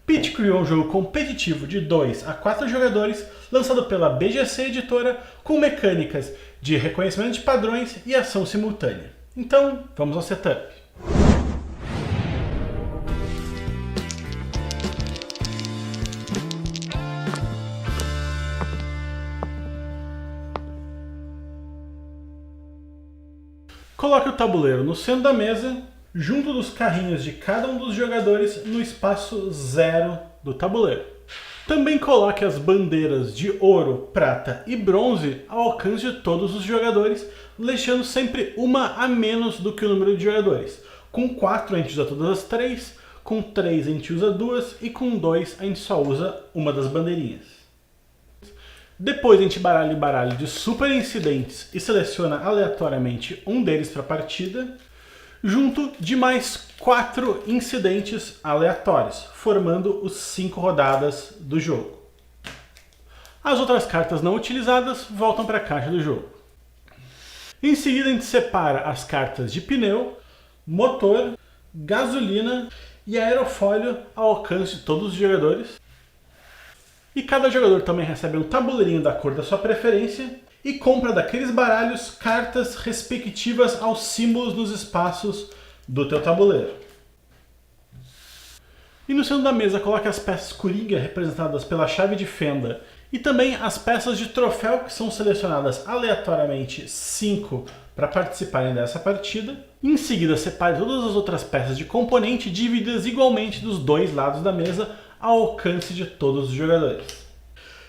Pitch criou um jogo competitivo de 2 a 4 jogadores, lançado pela BGC Editora, com mecânicas de reconhecimento de padrões e ação simultânea. Então, vamos ao setup. Coloque o tabuleiro no centro da mesa, junto dos carrinhos de cada um dos jogadores no espaço 0 do tabuleiro. Também coloque as bandeiras de ouro, prata e bronze ao alcance de todos os jogadores, deixando sempre uma a menos do que o número de jogadores. Com 4 a gente usa todas as 3, com 3 a gente usa 2 e com 2 a gente só usa uma das bandeirinhas. Depois a gente baralha o baralho de super incidentes e seleciona aleatoriamente um deles para a partida, junto de mais 4 incidentes aleatórios, formando os 5 rodadas do jogo. As outras cartas não utilizadas voltam para a caixa do jogo. Em seguida a gente separa as cartas de pneu, motor, gasolina e aerofólio ao alcance de todos os jogadores. E cada jogador também recebe um tabuleirinho da cor da sua preferência e compra daqueles baralhos cartas respectivas aos símbolos nos espaços do teu tabuleiro. E no centro da mesa coloque as peças coringa representadas pela chave de fenda e também as peças de troféu que são selecionadas aleatoriamente 5 para participarem dessa partida. Em seguida separe todas as outras peças de componente divididas igualmente dos dois lados da mesa ao alcance de todos os jogadores.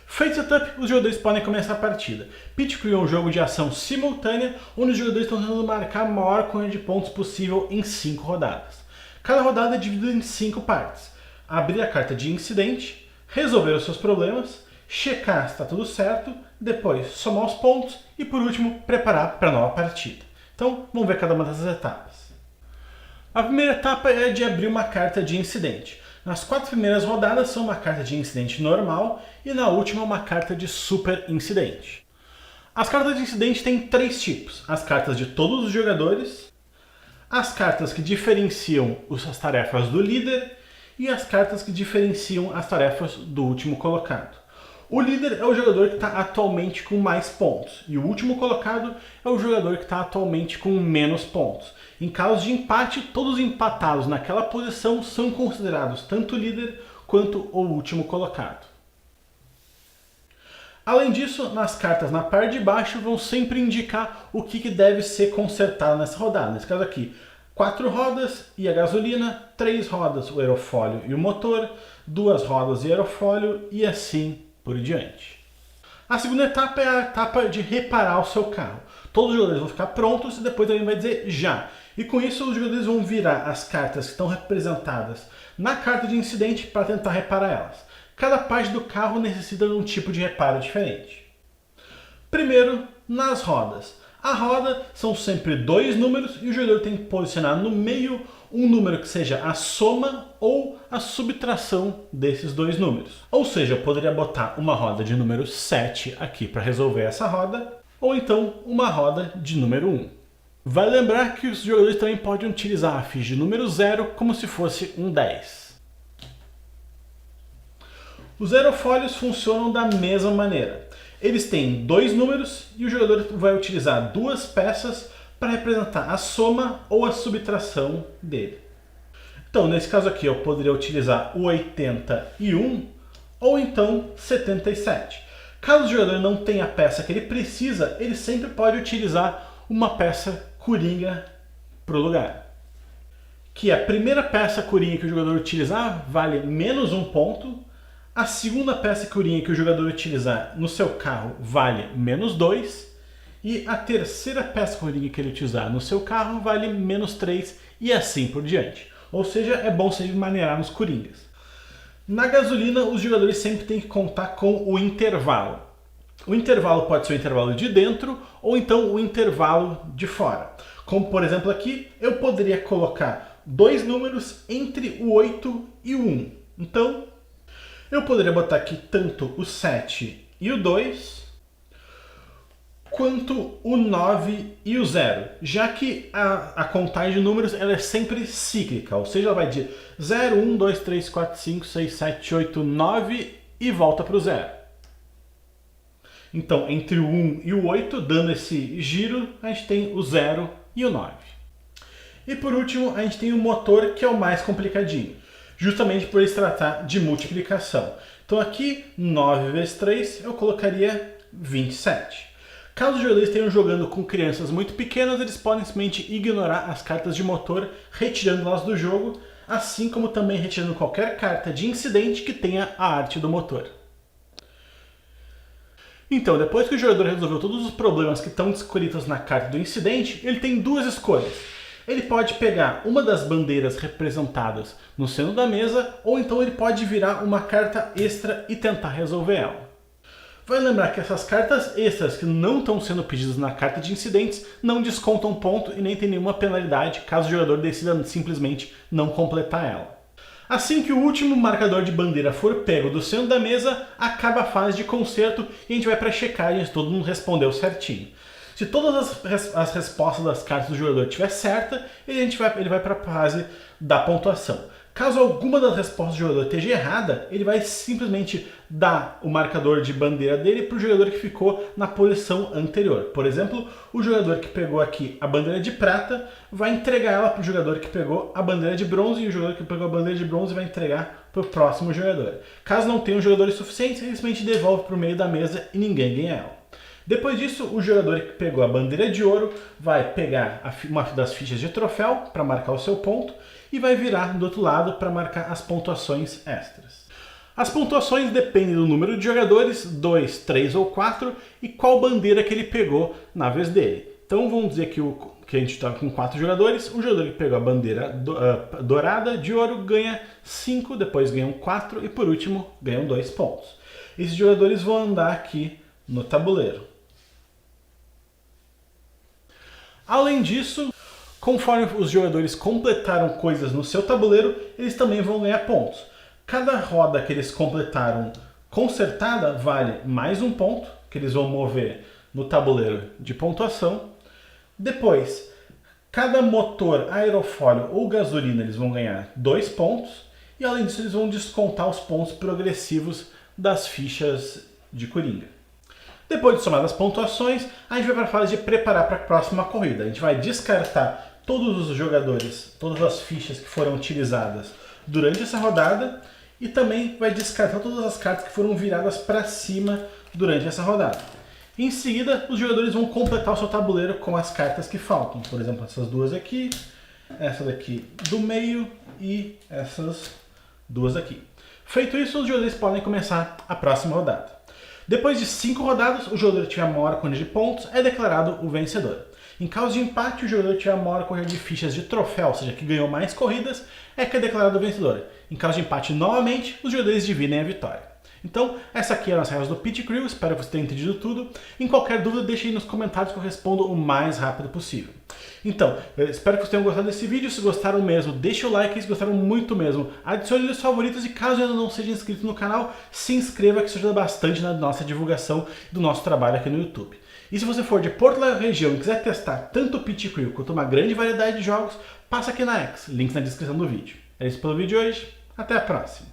Feito o setup, os jogadores podem começar a partida. Pitch criou um jogo de ação simultânea, onde os jogadores estão tentando marcar a maior quantidade de pontos possível em 5 rodadas. Cada rodada é dividida em 5 partes. Abrir a carta de incidente, resolver os seus problemas, checar se está tudo certo, depois somar os pontos e, por último, preparar para a nova partida. Então, vamos ver cada uma dessas etapas. A primeira etapa é de abrir uma carta de incidente. Nas 4 primeiras rodadas são uma carta de incidente normal e na última uma carta de super incidente. As cartas de incidente têm 3 tipos: as cartas de todos os jogadores, as cartas que diferenciam as tarefas do líder e as cartas que diferenciam as tarefas do último colocado. O líder é o jogador que está atualmente com mais pontos e o último colocado é o jogador que está atualmente com menos pontos. Em caso de empate, todos empatados naquela posição são considerados tanto o líder quanto o último colocado. Além disso, nas cartas na parte de baixo vão sempre indicar o que deve ser consertado nessa rodada. Nesse caso aqui, 4 rodas e a gasolina, 3 rodas o aerofólio e o motor, 2 rodas e aerofólio e assim por diante. A segunda etapa é a etapa de reparar o seu carro. Todos os jogadores vão ficar prontos e depois alguém vai dizer já. E com isso os jogadores vão virar as cartas que estão representadas na carta de incidente para tentar reparar elas. Cada parte do carro necessita de um tipo de reparo diferente. Primeiro, nas rodas. A roda são sempre 2 números e o jogador tem que posicionar no meio um número que seja a soma ou a subtração desses 2 números. Ou seja, eu poderia botar uma roda de número 7 aqui para resolver essa roda, ou então uma roda de número 1. Vale lembrar que os jogadores também podem utilizar a ficha de número 0 como se fosse um 10. Os aerofólios funcionam da mesma maneira. Eles têm 2 números e o jogador vai utilizar 2 peças para representar a soma ou a subtração dele. Então, nesse caso aqui, eu poderia utilizar o 81 ou então 77. Caso o jogador não tenha a peça que ele precisa, ele sempre pode utilizar uma peça coringa para o lugar. Que a primeira peça coringa que o jogador utilizar vale menos 1 ponto, a segunda peça coringa que o jogador utilizar no seu carro vale menos 2, e a terceira peça coringa que ele utilizar no seu carro vale menos 3 e assim por diante. Ou seja, é bom sempre maneirar nos coringas. Na gasolina, os jogadores sempre têm que contar com o intervalo. O intervalo pode ser o intervalo de dentro ou então o intervalo de fora. Como por exemplo aqui, eu poderia colocar 2 números entre o 8 e o 1. Então, eu poderia botar aqui tanto o 7 e o 2, quanto o 9 e o 0, já que a contagem de números ela é sempre cíclica, ou seja, ela vai de 0, 1, 2, 3, 4, 5, 6, 7, 8, 9 e volta para o 0. Então, entre o 1 e o 8, dando esse giro, a gente tem o 0 e o 9. E por último, a gente tem o motor, que é o mais complicadinho, justamente por ele se tratar de multiplicação. Então aqui, 9 vezes 3, eu colocaria 27. Caso os jogadores estejam jogando com crianças muito pequenas, eles podem simplesmente ignorar as cartas de motor, retirando-las do jogo, assim como também retirando qualquer carta de incidente que tenha a arte do motor. Então, depois que o jogador resolveu todos os problemas que estão descritos na carta do incidente, ele tem duas escolhas. Ele pode pegar uma das bandeiras representadas no centro da mesa, ou então ele pode virar uma carta extra e tentar resolver ela. Vai lembrar que essas cartas extras que não estão sendo pedidas na carta de incidentes não descontam ponto e nem tem nenhuma penalidade caso o jogador decida simplesmente não completar ela. Assim que o último marcador de bandeira for pego do centro da mesa, acaba a fase de conserto e a gente vai para a checagem se todo mundo respondeu certinho. Se todas as respostas das cartas do jogador estiver certa, ele vai para a fase da pontuação. Caso alguma das respostas do jogador esteja errada, ele vai simplesmente dar o marcador de bandeira dele para o jogador que ficou na posição anterior. Por exemplo, o jogador que pegou aqui a bandeira de prata vai entregar ela para o jogador que pegou a bandeira de bronze, e o jogador que pegou a bandeira de bronze vai entregar para o próximo jogador. Caso não tenha jogadores suficientes, ele simplesmente devolve para o meio da mesa e ninguém ganha ela. Depois disso, o jogador que pegou a bandeira de ouro vai pegar uma das fichas de troféu para marcar o seu ponto e vai virar do outro lado para marcar as pontuações extras. As pontuações dependem do número de jogadores, 2, 3 ou 4, e qual bandeira que ele pegou na vez dele. Então vamos dizer que a gente está com 4 jogadores, o jogador que pegou a bandeira dourada de ouro ganha 5, depois ganham 4 e por último ganham 2 pontos. Esses jogadores vão andar aqui no tabuleiro. Além disso, conforme os jogadores completaram coisas no seu tabuleiro, eles também vão ganhar pontos. Cada roda que eles completaram consertada vale mais um ponto, que eles vão mover no tabuleiro de pontuação. Depois, cada motor, aerofólio ou gasolina eles vão ganhar 2 pontos. E além disso, eles vão descontar os pontos progressivos das fichas de Coringa. Depois de somar as pontuações, a gente vai para a fase de preparar para a próxima corrida. A gente vai descartar todos os jogadores, todas as fichas que foram utilizadas durante essa rodada e também vai descartar todas as cartas que foram viradas para cima durante essa rodada. Em seguida, os jogadores vão completar o seu tabuleiro com as cartas que faltam. Por exemplo, essas duas aqui, essa daqui do meio e essas duas aqui. Feito isso, os jogadores podem começar a próxima rodada. Depois de 5 rodadas, o jogador que tiver a maior quantidade de pontos é declarado o vencedor. Em caso de empate, o jogador que tiver a maior quantidade de fichas de troféu, ou seja, que ganhou mais corridas, é que é declarado o vencedor. Em caso de empate, novamente, os jogadores dividem a vitória. Então, essa aqui é as regras do Pit Crew, espero que você tenha entendido tudo. Em qualquer dúvida, deixe aí nos comentários que eu respondo o mais rápido possível. Então, eu espero que vocês tenham gostado desse vídeo. Se gostaram mesmo, deixe o like. Se gostaram muito mesmo, adicione os favoritos. E caso ainda não seja inscrito no canal, se inscreva, que isso ajuda bastante na nossa divulgação do nosso trabalho aqui no YouTube. E se você for de Porto Alegre região e quiser testar tanto o Pit Crew quanto uma grande variedade de jogos, passa aqui na X, link na descrição do vídeo. É isso pelo vídeo de hoje, até a próxima!